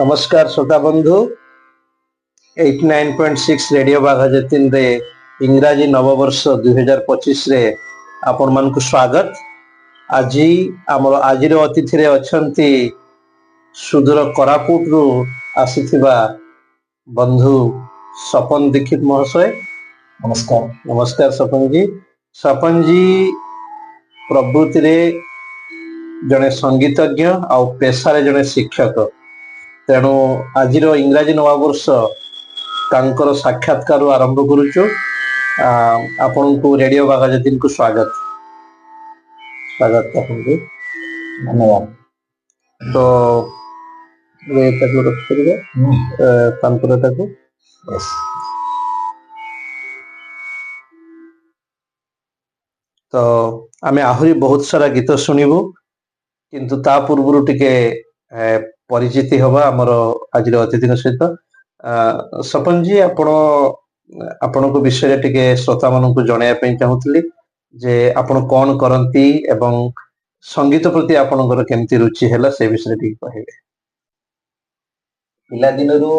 नमस्कार श्रोता बंधु 89.6 रेडियो बाघा जतीन रे इंग्राजी नववर्ष 2025 रे आपण मान को स्वागत। आज आमर आज अतिथि रे अछंती सुदूर कोरापुट रु आसीथिबा बंधु सपन दीक्षित महाशय। नमस्कार। नमस्कार सपन जी। सपन जी प्रवृत्ति रे जने संगीतज्ञ आ पेशा रे जने शिक्षक। तेणु आज इंग्राजी नववर्ष तांकर साक्षात्कार आरंभ करुचु। आपण को रेडियो बाघा जतीन को स्वागत स्वागत आपको धन्यवाद। तो तो आमे आहुरी बहुत सारा गीत शुणिबु किंतु ता पूर्व टिके परिचिति हवा आमर आज अतिथि सहित। सपन जी आपण को विषय टिके श्रोता मान को जणाया पे चाहूतली जे आपण कौन करंती एवं संगीत प्रति आपनकर केमती रुचि हैला से विषय टिके कहिबे। पिला दिन रु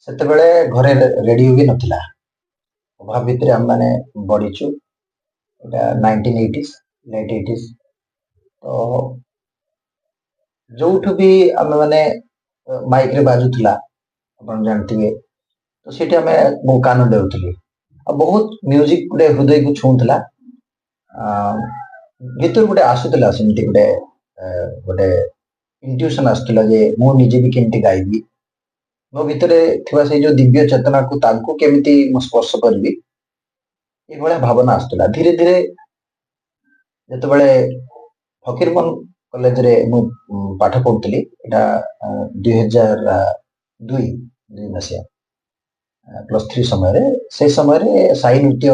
सेते बेले घरे रेडियो भी नथिला। अभाव भितरे हम माने बढिचु एटा 1980s लेट 80s। तो जोठु भी हम माने माइक रे बाजुथला अपन जानथिबे तो सेठी हमें मो कान देउथली। बहुत म्यूजिक गुडे हृदय को छूंथला। भितर गुडे आसुतला सेमती गुडे इंट्यूशन आसुतला जे मो निजे भी केमती गाइबी। मो भितरे थिबा से जो दिव्य चेतना को तांको केमती मो स्पर्श करबी ए भले भावना आसुतला। धीरे धीरे जते बेले फकीरमोहन कॉलेज रे मु पाठ पढुतली एटा 2002 मसिया +3 समय रे से समय रे साई नृत्य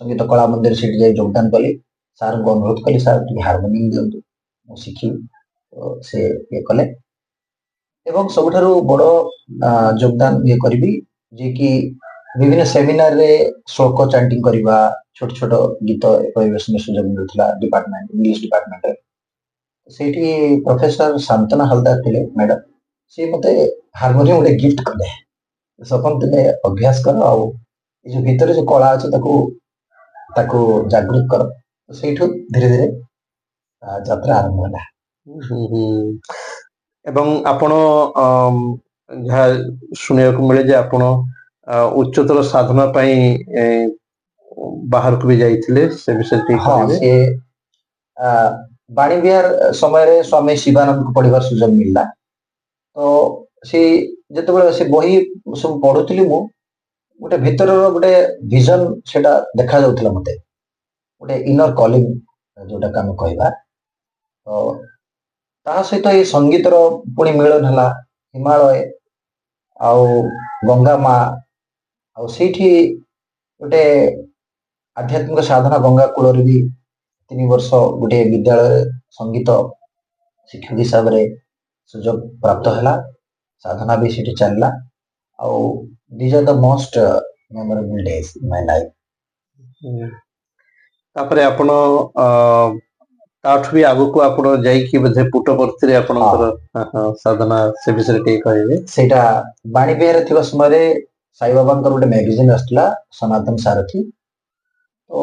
संगीत कला मंदिर सेठी जाई योगदान कली। सार को अनुरोध कली सार ती हारमोनियम दियंतु मु सिखी तो से ये कले एवं सबठारु बड़ो योगदान ये करबी जे कि विभिन्न सेमिनार रे श्लोक चैंटिंग करबा छोट छोट गीत परिवेशन सुযোগ मिलथला डिपार्टमेंट इंग्लिश डिपार्टमेंट रे। सेठी प्रोफेसर शांतना हलदार थिले मैडम से मते हारमोनियम उडे गिफ्ट कले। सपन तुमे अभ्यास कर आ जो भीतर जो कला अछि ताको जागृत कर। तो सेठु धीरे धीरे यात्रा आरंभ होला। एवं आपण जहा सुनिया को मिले जे आपण उच्चतर साधना पई बाहर को भी जाइथिले से विषय टी कहिबे। से बाणी बिहार समय रे स्वामी शिवानंद को पढ़िबार सुযোগ मिलला। तो से जते बेले से बही सब पढुतली मु गोटे भीतर गोटे विजन सेटा देखा जाउथला मते गोटे इनर कॉलिंग जोटा काम कहबा। तो ता सहित ये संगीत रो पुणी मिलन हला हिमालय आउ गंगा मा आउ सेठी गोटे आध्यात्मिक साधना गंगा कूल रे भी 3 वर्ष गोटे विद्यालय संगीत शिक्षक हिसाब रे सुযোগ प्राप्त हला। साधना भी सेठी चलला आउ these are the most memorable days in my life। तापरे आपण ताठ भी आगु को आपण जाई कि बधे पुटपर्ती रे आपनकर साधना से विषय टे कहिबे। सेटा बाणी बिहार थिबा समय रे साई बाबांकर गोटे मैगजीन आस्तला सनातन सारथी। तो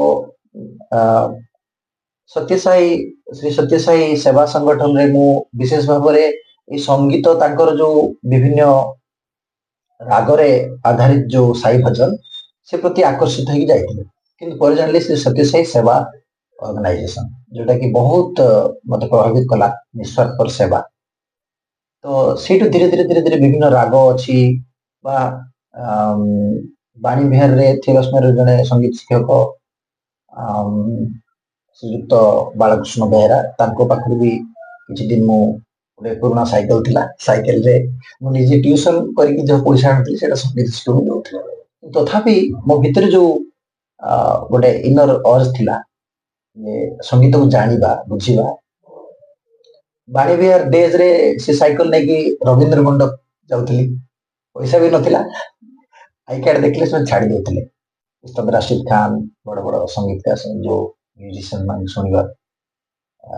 सत्यसाई श्री सत्यसाई सेवा संगठन रे मु विशेष भाव रे ए संगीत तांकर जो विभिन्न रागरे आधारित जो साई भजन से प्रति आकर्षित होगी जाइथिले। किंतु पर जानले श्री सत्यसाई सेवा ऑर्गेनाइजेशन जोटा कि बहुत मते प्रभावित कला निस्वार्थ पर सेवा। तो सेटु धीरे धीरे विभिन्न राग अछि बा बाणी बिहार रे थिबा समय जने संगीत शिक्षक श्रीयुक्त बालकृष्ण बेहरा तांको पाखरु भी किछि दिन मु गोटे पुराना साइकेल थिला साइकेल रे मु निजे ट्यूशन करके जो पैसा आनथि सेटा संगीत स्टूडियो दउथि। तथापि मो भितर जो गोटे इनर अर्ज थिला जे संगीत को जानिबा बुझिबा। बाणी बिहार डेज रे से साइकेल नै कि रविंद्र मंडप जाउथली पैसा भी नथिला। आई कार्ड देखले से छाडी देउथले। उस्ताद राशिद खान बड़ बड़ संगीतकार जो म्यूजिशियन मान सुनिबा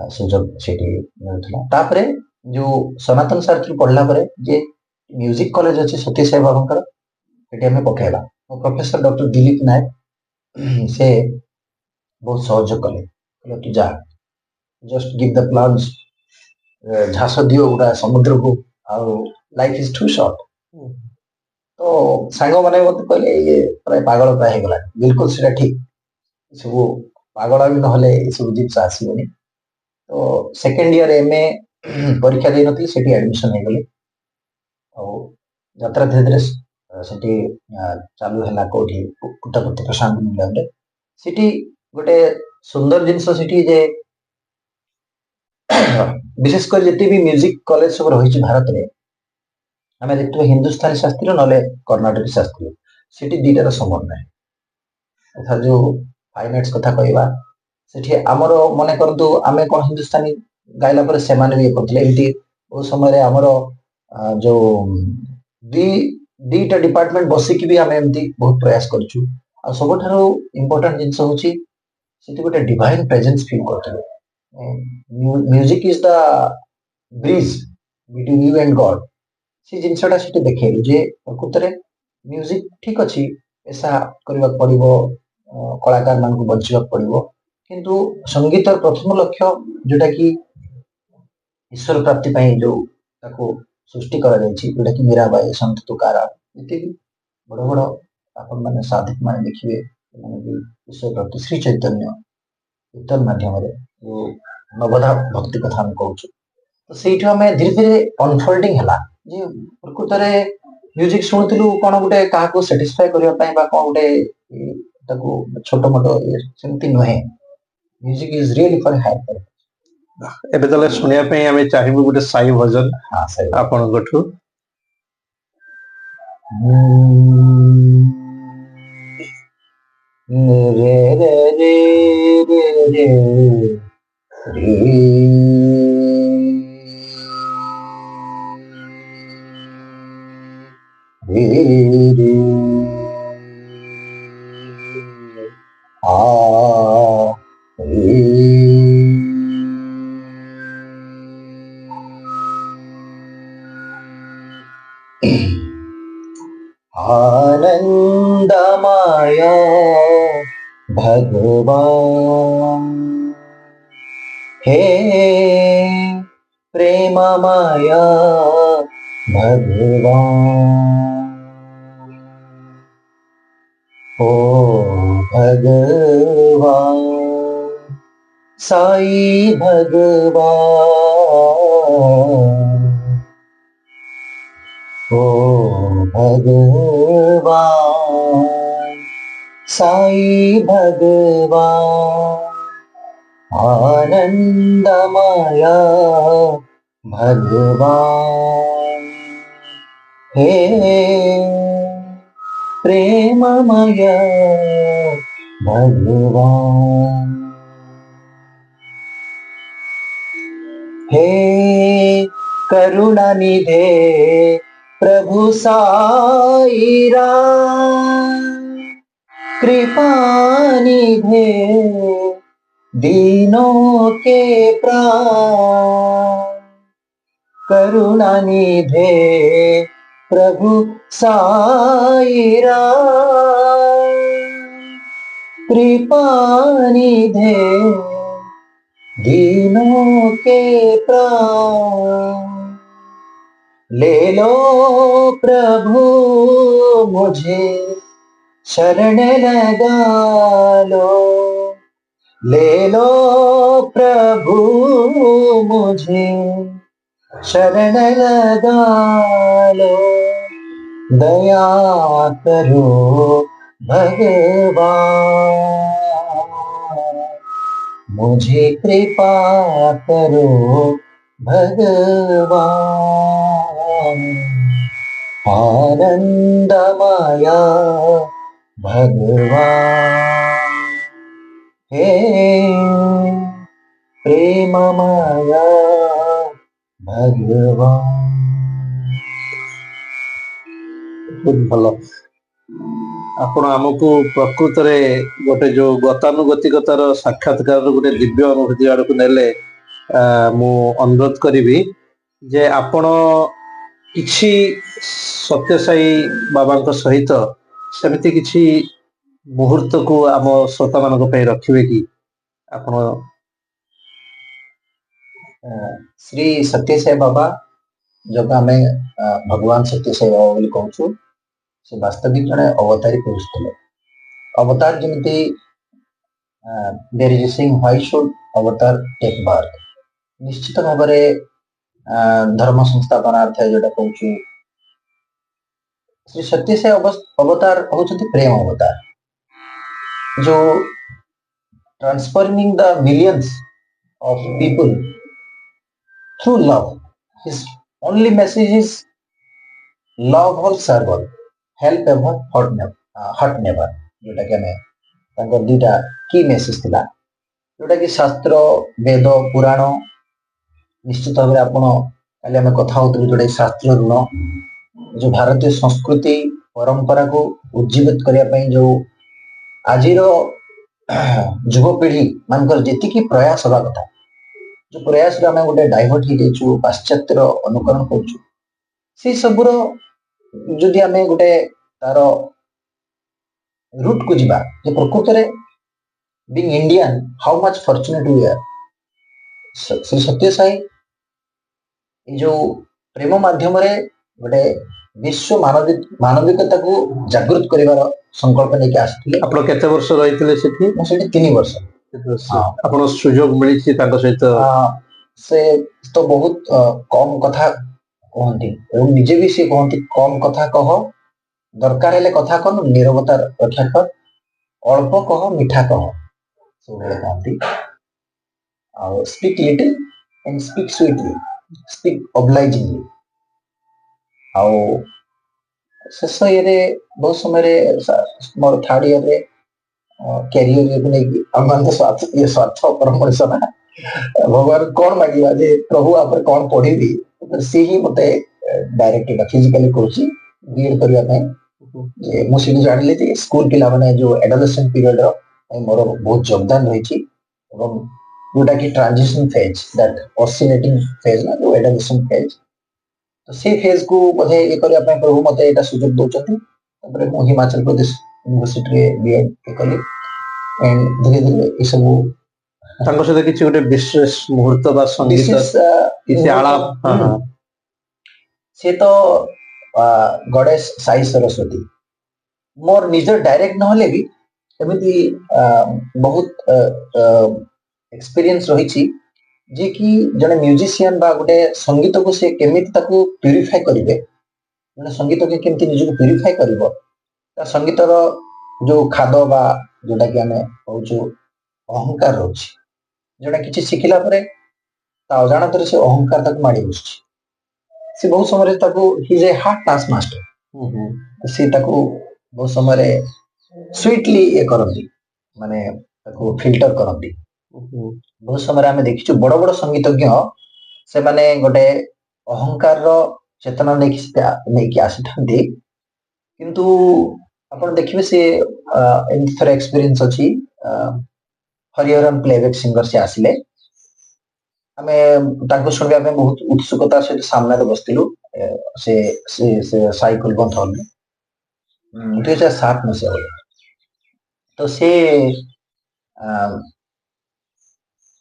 सुযোগ सेठी मिलथला। तापरे जो सनातन सर थ्रू पढ़ला परे जे म्यूजिक कॉलेज अच्छे सत्य साई बाबा सेठी हमें पठेला प्रोफेसर डॉक्टर दिलीप नायक से बहुत सहयोग कले कहले तू जा जस्ट गिव द प्लान्स झास दियो गोटा समुद्र को आउ लाइफ इज टू शॉर्ट तो सांग मैंने मत कहले ये प्राय पागल प्राय गला बिल्कुल सेटा ठीक सब पागल भी नहले सब जिनिस आसबनी तो सेकेंड इयर एमए परीक्षा दे नथी सेठी एडमिशन हो गले और यात्रा धीरे धीरे सेठी चालू हैला कोठी पुट्टापति प्रशांत मिलन रे सेठी गोटे सुंदर जिनिस सेठी जे विशेषकर जिते भी म्यूजिक कॉलेज सब रही भारत में आम देखते हिंदुस्तानी शास्त्रीय ना कर्णाटक शास्त्रीय सेठी दुईटार समन्वय अर्थात जो फाइन आर्ट्स कथा कहवा सेठी आमर मन करतु आमे कौन हिंदुस्तानी गाइला पर सेमाने भी करथिले एमती ओ समय आमर जो दीटा डिपार्टमेंट बसिकी भी आमे एमती बहुत प्रयास करछु आ सबठारो इंपोर्टेंट जिंस होची सेठी गोटे डिवाइन प्रेजेंस फील करथिले music is the bridge between you and God से जिनसटा सेठी देखेलु जे प्रकृतरे म्यूजिक ठीक अछि ऐसा करबा पड़िबो कलाकार मान को बचिबा पड़िबो किंतु संगीत प्रथम लक्ष्य जोटा कि ईश्वर प्राप्ति पई जो ताको सृष्टि करा जायछि जोटा कि मीराबाई संत तुकाराम इति बड़ बड़ आपन माने साधक माने देखिबे माने कि ईश्वर प्राप्ति श्री चैतन्य कीर्तन माध्यम रे जो नवधा भक्ति कथा हम कहूछु तो सेठी हमें धीरे धीरे अनफोल्डिंग हला जे प्रकृतरे म्यूजिक सुनथिलु कोन गुटे काहा को सैटिस्फाई करिया पई बा कोन गुटे ताको छोटो मोटो सेमती नहे music is really for higher एबे तले सुनिया पे हमें चाहिबो गुटे साई भजन हां सही आपन गठु रे रे रे रे रे रे आ आनंदमय भगवान हे प्रेममय भगवान ओ भगवान साई भगवान ओ भगवान साई भगवान आनंदमय भगवान हे प्रेममय भगवान हे करुणा निधे प्रभु साई राम कृपा निधे दीनों के प्राण करुणा निधे प्रभु साई राम कृपा निधे दीनों के प्राण ले लो प्रभु मुझे शरण लगा लो ले लो प्रभु मुझे शरण लगा लो दया करो भगवान मुझे कृपा करो भगवान आनंदमय भगवान हे प्रेममय भगवान बहुत भलो आपण आमको प्रकृत रे गोटे जो गतानुगतिकतार साक्षात्कार गोटे दिव्य अनुभूति आड़ को नेले मु अनुरोध करी ଯେ ଆପଣ କିଛି ସତ୍ୟସାଇ ବାବାଙ୍କ ସହିତ ସେମିତି କିଛି ମୁହୂର୍ତ୍ତକୁ ଆମ ଶ୍ରୋତା ମାନଙ୍କ ପାଇଁ ରଖିବେ କି ଆପଣ? ଶ୍ରୀ ସତ୍ୟସାଇ ବାବା ଯୋଉଟା ଆମେ ଭଗବାନ ସତ୍ୟସାଇ ବାବା ବୋଲି କହୁଛୁ, ସେ ବାସ୍ତବିକ ଜଣେ ଅବତାରୀ ପୁରୁଷ ଥିଲେ। ଅବତାର ଯେମିତି there is a saying, why should avatar take birth? ନିଶ୍ଚିତ ଭାବରେ ଧର୍ମ ସଂସ୍ଥାପନାର୍ଥ ଯୋଉଟା କହୁଛୁ, ଶ୍ରୀ ସତ୍ୟସାଇ ଅବତାର ହଉଛନ୍ତି ପ୍ରେମ ଅବତାର, ଯୋଉ transforming the millions of people through love. His only message is love all, serve all, help ever, hurt never. जोटा कि हमें तांकर दुईटा की मेसेज थिला, जोटा कि शास्त्र वेद पुराण निश्चित भाव आपण काली आम कथा होतलु, जोटा शास्त्र ऋण जो भारतीय संस्कृति परंपरा को उज्जीवित करने जो आज युवपीढ़ी मानकर जी प्रयास हवा कथा, जो प्रयास आम गोटे डाइवर्ट हो पाश्चात्य अनुकरण करूँ, से सबूर जदि आम गोटे तार रूट को जीवा, प्रकृत में being Indian how much fortunate we are. श्री सत्य जो प्रेम माध्यम गोटे विश्व मानविकता को जागृत कर संकल्प लेके आसते। आपण केते वर्ष रहितले सेठी? मैं सेठी 3 वर्ष। आपण सुयोग मिली सहित? से तो बहुत कम कथा कहती, निजे भी सी कहती कम कथा कह, दरकार हेले कथा कन, नीरवता रक्षा कर, अल्प कह मिठा कह, सब कहती। Speak little and speak sweetly, speak obligingly. शेष ये बहुत समय मोर 3rd ईयर रे कैरियर को नहीं आम स्वार्थ परम मनुष्य ना, भगवान कौन मांगा जे प्रभु आप कौन पढ़ी, सी ही मत डायरेक्ट फिजिकली कौच बीएड करने मुझे जानी स्कूल पिला माने जो एडोलेसेंट पीरियड मोर बहुत योगदान रही, जोटा कि transition phase, that oscillating phase ना, जो एडोलेसेंट फेज, तो से फेज को बोधे ये करने प्रभु मत यहाँ सुजोग दौरान। हिमाचल प्रदेश यूनिवर्सिटी बीएड कली एंड धीरे धीरे ये सब सहित किसी गोटे विशेष मुहूर्त बा संगीत किसी आलाप से तो गणेश साई सरस्वती मोर निजर डायरेक्ट नहले भी एमती बहुत एक्सपीरियंस रही, जे कि जने म्यूजिशियन बा गोटे संगीत को से केमिति ताकू प्यूरिफाई करिवे, जने संगीत के केमिति निज को प्यूरिफाई करिवो, ता संगीतर जो खाद बा जोटा कि आमे कहूछु अहंकार रोची, जने किछि सिखिला परे ता अजाणतर से अहंकार तक माडी बसछि। से बहुत समय ताकू he is a hard task master, से ताकू बहुत समय स्वीटली ये करती, माने ताकू फिल्टर करती। बहुत समय आम देखी बड़ बड़ संगीतज्ञ से माने गोटे अहंकार चेतना नहीं आसी था, किंतु अपन देखिए से एमती थोड़ा एक्सपीरियंस अच्छी। हरिहरन प्लेबैक सिंगर से आसिले, आम शुणा बहुत उत्सुकता सहित सामने बसलु से साइकिल बंद हल 2007 मसीहा बेले, तो से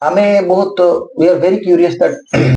आमे बहुत we are very curious that